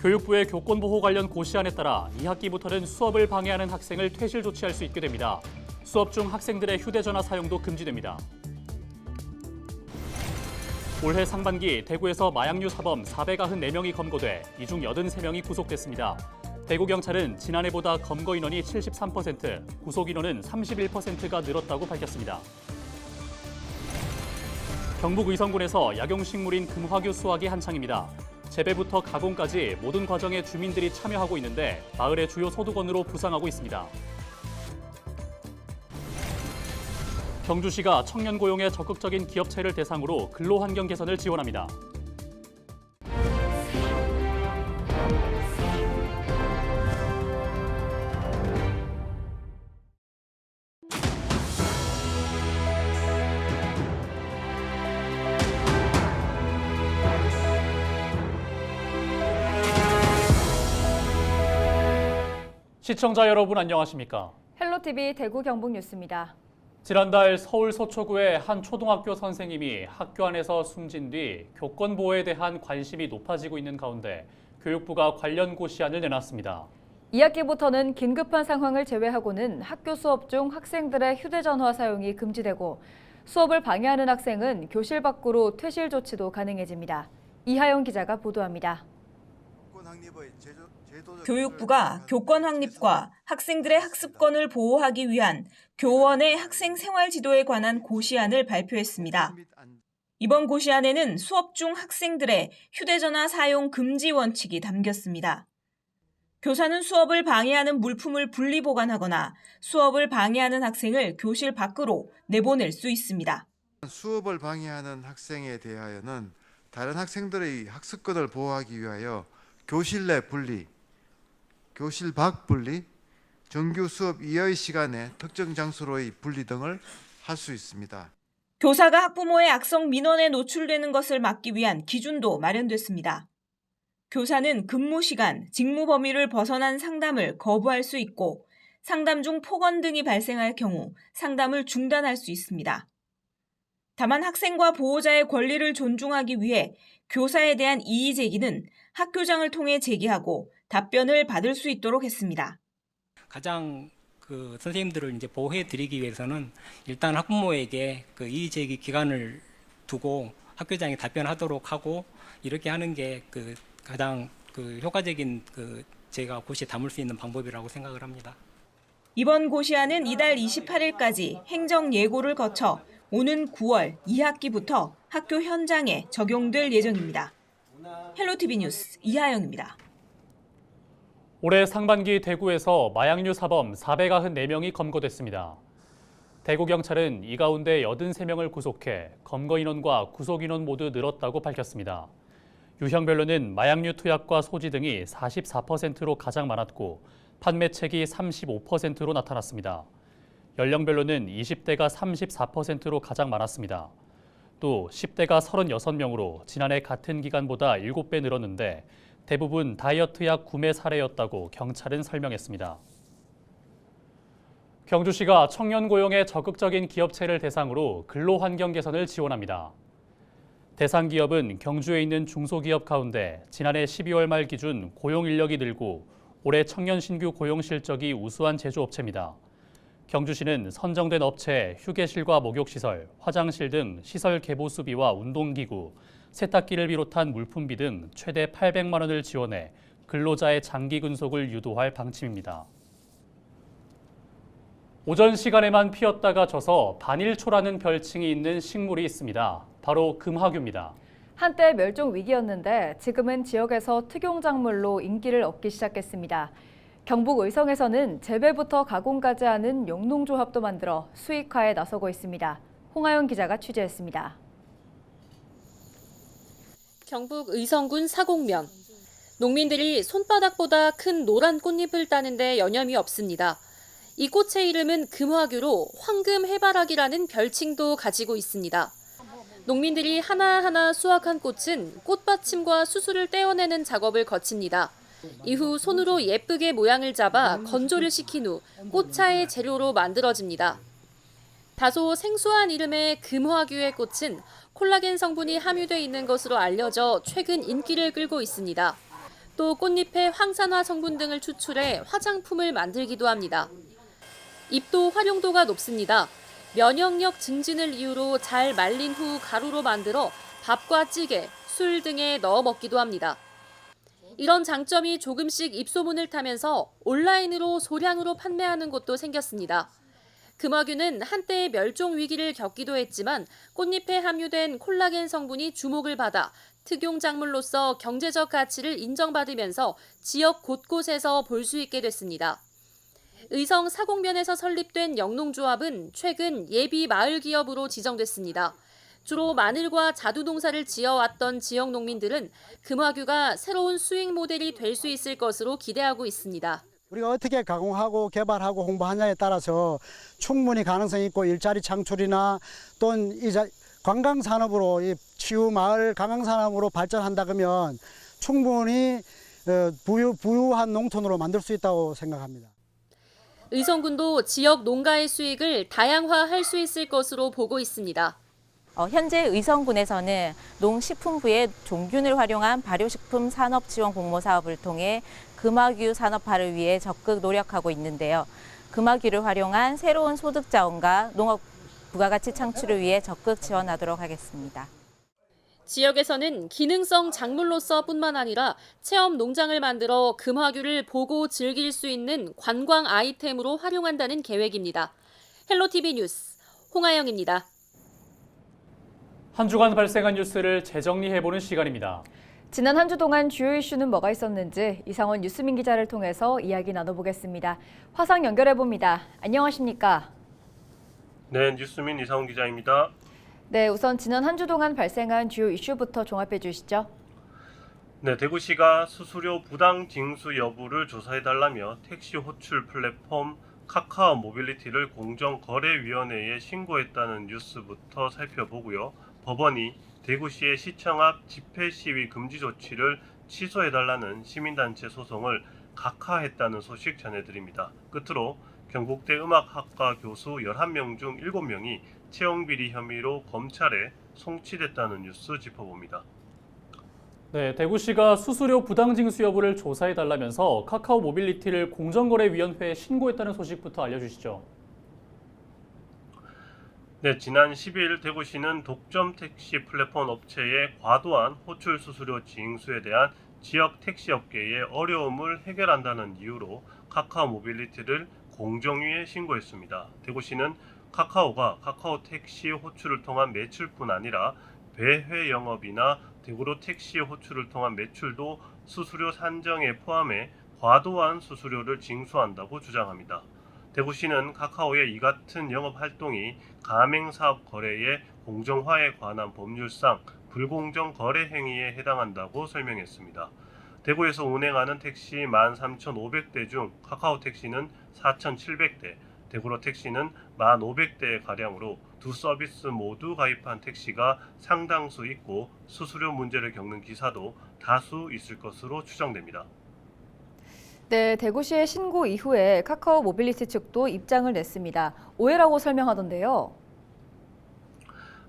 교육부의 교권보호 관련 고시안에 따라 2학기부터는 수업을 방해하는 학생을 퇴실 조치할 수 있게 됩니다. 수업 중 학생들의 휴대전화 사용도 금지됩니다. 올해 상반기 대구에서 마약류 사범 494명이 검거돼 이 중 83명이 구속됐습니다. 대구경찰은 지난해보다 검거 인원이 73%, 구속 인원은 31%가 늘었다고 밝혔습니다. 경북 의성군에서 약용식물인 금화규 수확이 한창입니다. 재배부터 가공까지 모든 과정에 주민들이 참여하고 있는데 마을의 주요 소득원으로 부상하고 있습니다. 경주시가 청년 고용에 적극적인 기업체를 대상으로 근로환경 개선을 지원합니다. 시청자 여러분 안녕하십니까? 헬로티비 대구 경북 뉴스입니다. 지난달 서울 서초구의 한 초등학교 선생님이 학교 안에서 숨진 뒤 교권 보호에 대한 관심이 높아지고 있는 가운데 교육부가 관련 고시안을 내놨습니다. 2학기부터는 긴급한 상황을 제외하고는 학교 수업 중 학생들의 휴대전화 사용이 금지되고 수업을 방해하는 학생은 교실 밖으로 퇴실 조치도 가능해집니다. 이하영 기자가 보도합니다. 교육부가 교권 확립과 학생들의 학습권을 보호하기 위한 교원의 학생 생활 지도에 관한 고시안을 발표했습니다. 이번 고시안에는 수업 중 학생들의 휴대전화 사용 금지 원칙이 담겼습니다. 교사는 수업을 방해하는 물품을 분리 보관하거나 수업을 방해하는 학생을 교실 밖으로 내보낼 수 있습니다. 수업을 방해하는 학생에 대하여는 다른 학생들의 학습권을 보호하기 위하여 교실 내 분리, 교실 밖 분리, 정규 수업 이하의 시간에 특정 장소로의 분리 등을 할 수 있습니다. 교사가 학부모의 악성 민원에 노출되는 것을 막기 위한 기준도 마련됐습니다. 교사는 근무 시간, 직무 범위를 벗어난 상담을 거부할 수 있고 상담 중 폭언 등이 발생할 경우 상담을 중단할 수 있습니다. 다만 학생과 보호자의 권리를 존중하기 위해 교사에 대한 이의 제기는 학교장을 통해 제기하고 답변을 받을 수 있도록 했습니다. 가장 선생님들을 이제 보호해 드리기 위해서는 일단 학부모에게 이의 제기 기간을 두고 학교장이 답변하도록 하고 이렇게 하는 게 가장 효과적인 제가 고시에 담을 수 있는 방법이라고 생각을 합니다. 이번 고시안은 이달 28일까지 행정 예고를 거쳐 오는 9월 2학기부터 학교 현장에 적용될 예정입니다. 헬로티비 뉴스 이하영입니다. 올해 상반기 대구에서 마약류 사범 494명이 검거됐습니다. 대구경찰은 이 가운데 83명을 구속해 검거 인원과 구속 인원 모두 늘었다고 밝혔습니다. 유형별로는 마약류 투약과 소지 등이 44%로 가장 많았고 판매책이 35%로 나타났습니다. 연령별로는 20대가 34%로 가장 많았습니다. 또 10대가 36명으로 지난해 같은 기간보다 7배 늘었는데 대부분 다이어트약 구매 사례였다고 경찰은 설명했습니다. 경주시가 청년 고용에 적극적인 기업체를 대상으로 근로환경 개선을 지원합니다. 대상 기업은 경주에 있는 중소기업 가운데 지난해 12월 말 기준 고용 인력이 늘고 올해 청년 신규 고용 실적이 우수한 제조업체입니다. 경주시는 선정된 업체에 휴게실과 목욕시설, 화장실 등 시설 개보 수비와 운동기구, 세탁기를 비롯한 물품비 등 최대 800만 원을 지원해 근로자의 장기 근속을 유도할 방침입니다. 오전 시간에만 피었다가 져서 반일초라는 별칭이 있는 식물이 있습니다. 바로 금화규입니다. 한때 멸종 위기였는데 지금은 지역에서 특용작물로 인기를 얻기 시작했습니다. 경북 의성에서는 재배부터 가공까지 하는 영농조합도 만들어 수익화에 나서고 있습니다. 홍하영 기자가 취재했습니다. 경북 의성군 사곡면. 농민들이 손바닥보다 큰 노란 꽃잎을 따는데 여념이 없습니다. 이 꽃의 이름은 금화규로 황금해바라기라는 별칭도 가지고 있습니다. 농민들이 하나하나 수확한 꽃은 꽃받침과 수술을 떼어내는 작업을 거칩니다. 이후 손으로 예쁘게 모양을 잡아 건조를 시킨 후 꽃차의 재료로 만들어집니다. 다소 생소한 이름의 금화규의 꽃은 콜라겐 성분이 함유돼 있는 것으로 알려져 최근 인기를 끌고 있습니다. 또 꽃잎의 황산화 성분 등을 추출해 화장품을 만들기도 합니다. 잎도 활용도가 높습니다. 면역력 증진을 이유로 잘 말린 후 가루로 만들어 밥과 찌개, 술 등에 넣어 먹기도 합니다. 이런 장점이 조금씩 입소문을 타면서 온라인으로 소량으로 판매하는 곳도 생겼습니다. 금화균은 한때 멸종 위기를 겪기도 했지만 꽃잎에 함유된 콜라겐 성분이 주목을 받아 특용작물로서 경제적 가치를 인정받으면서 지역 곳곳에서 볼 수 있게 됐습니다. 의성 사곡면에서 설립된 영농조합은 최근 예비 마을 기업으로 지정됐습니다. 주로 마늘과 자두 농사를 지어왔던 지역 농민들은 금화규가 새로운 수익 모델이 될 수 있을 것으로 기대하고 있습니다. 우리가 어떻게 가공하고 개발하고 홍보하냐에 따라서 충분히 가능성이 있고 일자리 창출이나 또는 관광산업으로 이 치유 마을 관광산업으로 발전한다 그러면 충분히 부유한 농촌으로 만들 수 있다고 생각합니다. 의성군도 지역 농가의 수익을 다양화할 수 있을 것으로 보고 있습니다. 현재 의성군에서는 농식품부의 종균을 활용한 발효식품 산업 지원 공모 사업을 통해 금화규 산업화를 위해 적극 노력하고 있는데요. 금화규를 활용한 새로운 소득 자원과 농업 부가가치 창출을 위해 적극 지원하도록 하겠습니다. 지역에서는 기능성 작물로서뿐만 아니라 체험 농장을 만들어 금화규를 보고 즐길 수 있는 관광 아이템으로 활용한다는 계획입니다. 헬로티비 뉴스 홍아영입니다. 한 주간 발생한 뉴스를 재정리해보는 시간입니다. 지난 한 주 동안 주요 이슈는 뭐가 있었는지 이상원 뉴스민 기자를 통해서 이야기 나눠보겠습니다. 화상 연결해봅니다. 안녕하십니까? 네, 뉴스민 이상원 기자입니다. 네, 우선 지난 한 주 동안 발생한 주요 이슈부터 종합해 주시죠. 네, 대구시가 수수료 부당 징수 여부를 조사해달라며 택시 호출 플랫폼 카카오 모빌리티를 공정거래위원회에 신고했다는 뉴스부터 살펴보고요. 법원이 대구시의 시청 앞 집회 시위 금지 조치를 취소해달라는 시민단체 소송을 각하했다는 소식 전해드립니다. 끝으로 경북대 음악학과 교수 11명 중 7명이 채용비리 혐의로 검찰에 송치됐다는 뉴스 짚어봅니다. 네, 대구시가 수수료 부당징수 여부를 조사해달라면서 카카오 모빌리티를 공정거래위원회에 신고했다는 소식부터 알려주시죠. 네, 지난 10일 대구시는 독점 택시 플랫폼 업체의 과도한 호출 수수료 징수에 대한 지역 택시업계의 어려움을 해결한다는 이유로 카카오 모빌리티를 공정위에 신고했습니다. 대구시는 카카오가 카카오 택시 호출을 통한 매출뿐 아니라 배회 영업이나 대구로 택시 호출을 통한 매출도 수수료 산정에 포함해 과도한 수수료를 징수한다고 주장합니다. 대구시는 카카오의 이 같은 영업 활동이 가맹사업 거래의 공정화에 관한 법률상 불공정 거래 행위에 해당한다고 설명했습니다. 대구에서 운행하는 택시 13,500대 중 카카오 택시는 4,700대, 대구로 택시는 1,500대 가량으로 두 서비스 모두 가입한 택시가 상당수 있고 수수료 문제를 겪는 기사도 다수 있을 것으로 추정됩니다. 네, 대구시의 신고 이후에 카카오 모빌리티 측도 입장을 냈습니다. 오해라고 설명하던데요.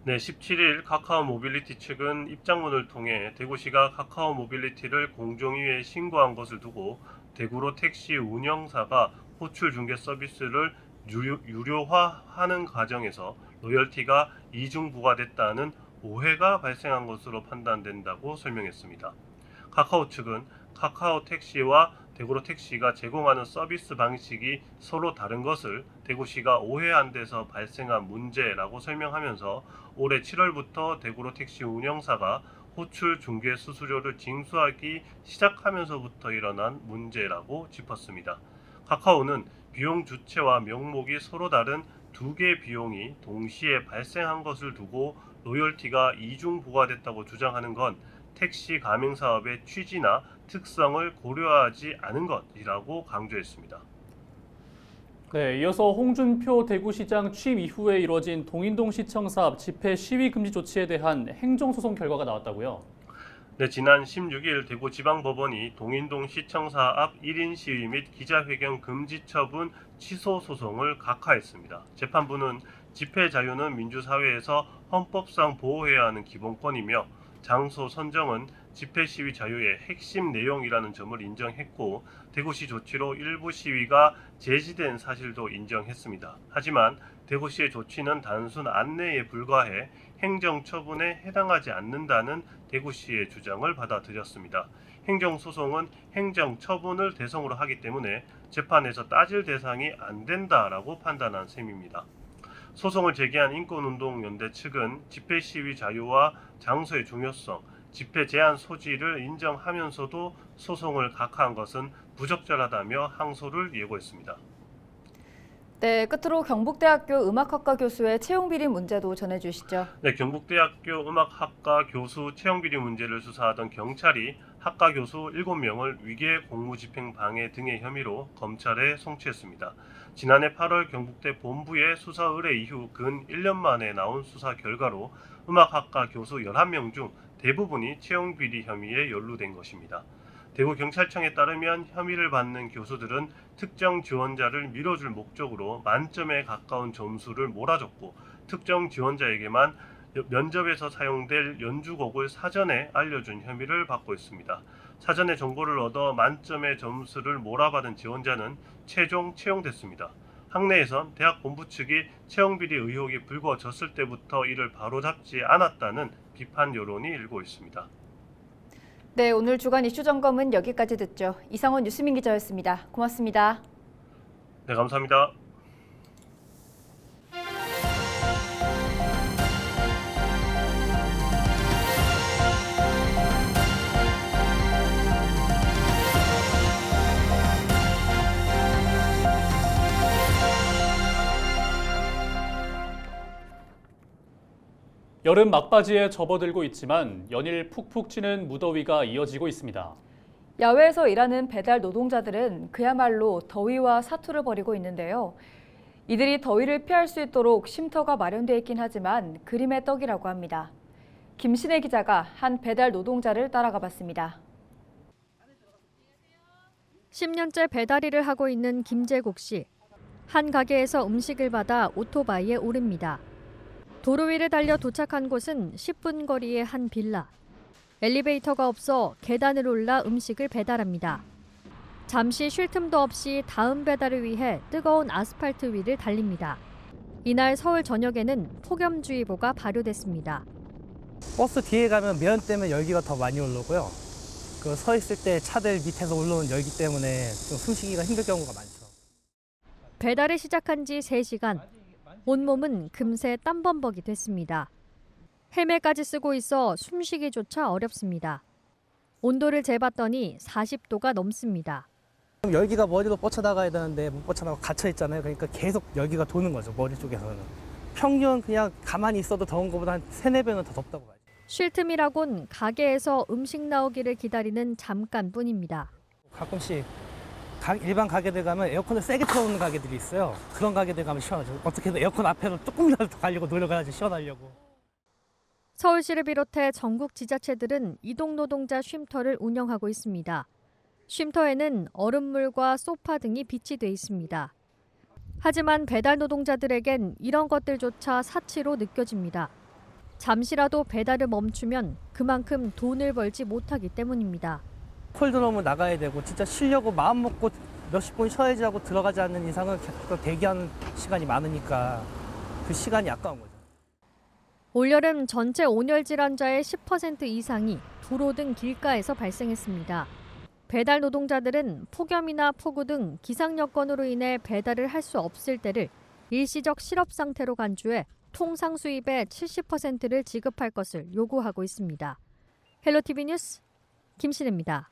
네, 17일 카카오 모빌리티 측은 입장문을 통해 대구시가 카카오 모빌리티를 공정위에 신고한 것을 두고 대구로 택시 운영사가 호출 중개 서비스를 유료화하는 과정에서 로열티가 이중 부과됐다는 오해가 발생한 것으로 판단된다고 설명했습니다. 카카오 측은 카카오 택시와 대구로 택시가 제공하는 서비스 방식이 서로 다른 것을 대구시가 오해한 데서 발생한 문제라고 설명하면서 올해 7월부터 대구로 택시 운영사가 호출 중개 수수료를 징수하기 시작하면서부터 일어난 문제라고 짚었습니다. 카카오는 비용 주체와 명목이 서로 다른 두 개의 비용이 동시에 발생한 것을 두고 로열티가 이중 부과됐다고 주장하는 건 택시 가맹사업의 취지나 특성을 고려하지 않은 것이라고 강조했습니다. 네, 이어서 홍준표 대구시장 취임 이후에 이루어진 동인동시청사 앞 집회 시위 금지 조치에 대한 행정소송 결과가 나왔다고요? 네, 지난 16일 대구지방법원이 동인동시청사 앞 1인 시위 및 기자회견 금지 처분 취소 소송을 각하했습니다. 재판부는 집회 자유는 민주사회에서 헌법상 보호해야 하는 기본권이며 장소 선정은 집회 시위 자유의 핵심 내용이라는 점을 인정했고 대구시 조치로 일부 시위가 제지된 사실도 인정했습니다. 하지만 대구시의 조치는 단순 안내에 불과해 행정처분에 해당하지 않는다는 대구시의 주장을 받아들였습니다. 행정소송은 행정처분을 대상으로 하기 때문에 재판에서 따질 대상이 안 된다라고 판단한 셈입니다. 소송을 제기한 인권운동연대 측은 집회 시위 자유와 장소의 중요성, 집회 제한 소지를 인정하면서도 소송을 각하한 것은 부적절하다며 항소를 예고했습니다. 네, 끝으로 경북대학교 음악학과 교수의 채용비리 문제도 전해주시죠. 네, 경북대학교 음악학과 교수 채용비리 문제를 수사하던 경찰이 학과 교수 7명을 위계 공무집행 방해 등의 혐의로 검찰에 송치했습니다. 지난해 8월 경북대 본부의 수사 의뢰 이후 근 1년 만에 나온 수사 결과로 음악학과 교수 11명 중 대부분이 채용비리 혐의에 연루된 것입니다. 대구경찰청에 따르면 혐의를 받는 교수들은 특정 지원자를 밀어줄 목적으로 만점에 가까운 점수를 몰아줬고 특정 지원자에게만 면접에서 사용될 연주곡을 사전에 알려준 혐의를 받고 있습니다. 사전에 정보를 얻어 만점의 점수를 몰아받은 지원자는 최종 채용됐습니다. 학내에선 대학 본부 측이 채용비리 의혹이 불거졌을 때부터 이를 바로잡지 않았다는 비판 여론이 일고 있습니다. 네, 오늘 주간 이슈 점검은 여기까지 듣죠. 이상원 유수민 기자였습니다. 고맙습니다. 네, 감사합니다. 여름 막바지에 접어들고 있지만 연일 푹푹 찌는 무더위가 이어지고 있습니다. 야외에서 일하는 배달 노동자들은 그야말로 더위와 사투를 벌이고 있는데요. 이들이 더위를 피할 수 있도록 쉼터가 마련되어 있긴 하지만 그림의 떡이라고 합니다. 김신혜 기자가 한 배달 노동자를 따라가 봤습니다. 10년째 배달 일을 하고 있는 김재국 씨. 한 가게에서 음식을 받아 오토바이에 오릅니다. 도로 위를 달려 도착한 곳은 10분 거리의 한 빌라. 엘리베이터가 없어 계단을 올라 음식을 배달합니다. 잠시 쉴 틈도 없이 다음 배달을 위해 뜨거운 아스팔트 위를 달립니다. 이날 서울 전역에는 폭염주의보가 발효됐습니다. 버스 뒤에 가면 매연 때문에 열기가 더 많이 오르고요. 그 서 있을 때 차들 밑에서 올라오는 열기 때문에 좀 숨쉬기가 힘들 경우가 많죠. 배달을 시작한 지 3시간. 온몸은 금세 땀범벅이 됐습니다. 헬멧까지 쓰고 있어 숨쉬기조차 어렵습니다. 온도를 재봤더니 40도가 넘습니다. 열기가 머리로 뻗쳐나가야 되는데 못 뻗쳐나가고 갇혀있잖아요. 그러니까 계속 열기가 도는 거죠, 머리 쪽에서는. 평균 그냥 가만히 있어도 더운 것보다 한 3-4배는 더 덥다고 봐야죠. 쉴 틈이라곤 가게에서 음식 나오기를 기다리는 잠깐뿐입니다. 가끔씩 일반 가게들 가면 에어컨을 세게 틀어놓는 가게들이 있어요. 그런 가게들 가면 시원하죠. 어떻게든 에어컨 앞에로 조금이라도 더 가려고 노력해야지 시원하려고. 서울시를 비롯해 전국 지자체들은 이동노동자 쉼터를 운영하고 있습니다. 쉼터에는 얼음물과 소파 등이 비치돼 있습니다. 하지만 배달 노동자들에겐 이런 것들조차 사치로 느껴집니다. 잠시라도 배달을 멈추면 그만큼 돈을 벌지 못하기 때문입니다. 콜드룸은 나가야 되고 진짜 쉬려고 마음 먹고 몇십 분 쉬어야지 하고 들어가지 않는 이상은 계속 대기하는 시간이 많으니까 그 시간이 아까운 거죠. 올여름 전체 온열 질환자의 10% 이상이 도로 등 길가에서 발생했습니다. 배달 노동자들은 폭염이나 폭우 등 기상 여건으로 인해 배달을 할 수 없을 때를 일시적 실업 상태로 간주해 통상 수입의 70%를 지급할 것을 요구하고 있습니다. 헬로티비 뉴스 김신혜입니다.